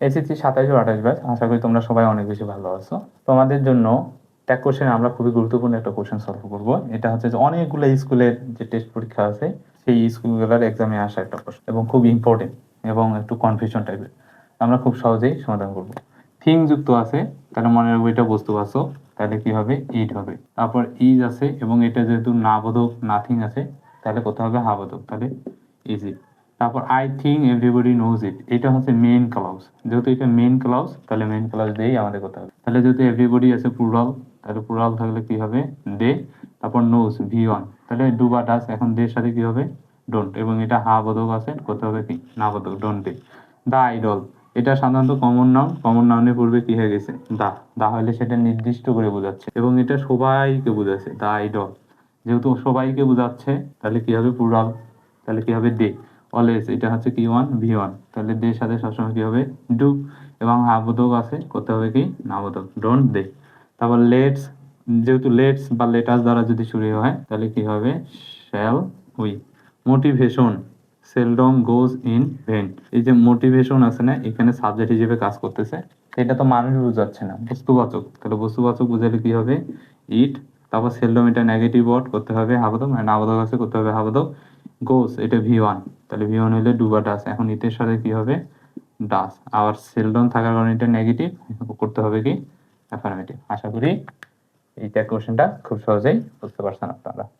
SSC 27 ও 28 batch, আশা করি তোমরা সবাই অনেক বেশি ভালো আছো। তোমাদের জন্য ট্যাগ কোশ্চেন আমরা খুবই গুরুত্বপূর্ণ একটা কোশ্চেন সলভ করব। এটা হচ্ছে যে অনেকগুলো স্কুলের যে টেস্ট পরীক্ষা আছে সেই স্কুলগুলোর এক্সামে আসা একটা প্রশ্ন এবং খুব ইম্পর্টেন্ট এবং একটু কনফিউশন টাইপের। আমরা খুব সহজেই সমাধান করব। থিং যুক্ত আছে, তাহলে মনে রাখবো এটা বস্তুবাচক, তাহলে কি হবে ইট হবে। তারপর ইজ আছে এবং এটা যেহেতু না বোধক নাথিং আছে, তাহলে কোথাও হবে হা বোধক, তাহলে ইজি। তারপর I think everybody knows it, এটা হচ্ছে মেইন ক্লাউজ, যেহেতু এটা মেইন ক্লাউজ তাহলে মেইন ক্লাউজ দিয়েই আমাদের কথা হবে। তাহলে যেহেতু এভরিবডি আছে প্লুরাল, তাহলে প্লুরাল থাকলে কি হবে দে। তারপর নোজ ভি1, তাহলে ডু বা ডাস, এখন দের সাথে কি হবে ডোন্ট, এবং এটা হা বোধক আছে, করতে হবে কি না বোধক ডোন্ট দে। দা আইডল, এটা সাধারণত কমন নাউন, কমন নাউনের পূর্বে কি হয়ে গেছে দা, দা হলে সেটা নির্দিষ্ট করে বোঝাচ্ছে এবং এটা সবাইকে বোঝাচ্ছে দা আইডল, যেহেতু সবাইকে বোঝাচ্ছে তাহলে কি হবে প্লুরাল, তাহলে কি হবে দে। অলওয়েজ, এটা হচ্ছে কি ওয়ান ভি1, তাহলে দের সাথে সবসময় কি হবে ডু, এবং হা বোধক আছে, করতে হবে কি না বোধক ডোন্ট দে। তারপর লেটস, যেহেতু লেটস বা লেটাস দ্বারা যদি শুরু হয় তাহলে কি হবে shall we. Motivation, seldom goes in when, এই যে মোটিভেশন আছে না, এখানে সাবজেক্ট হিসেবে কাজ করতেছে, এটা তো মানুষ বুঝাচ্ছে না, বস্তুবাচক, তাহলে বস্তুবাচক বুঝালে কি হবে ইট। তারপর সেলডম, এটা নেগেটিভ ওয়ার্ড, করতে হবে হাবোধক, না বোধক আছে, করতে হবে হাবোধক। গোস, এটা ভি1, তাহলে ভি1 হলে ডু বা ডাস, এখন ইটের সাথে কি হবে ডাস, আবার সেলডম থাকার কারণে এটা নেগেটিভ, করতে হবে কি অ্যাফার্মেটিভ। আশা করি এইটা কোশ্চেনটা খুব সহজেই বুঝতে পারছেন আপনারা।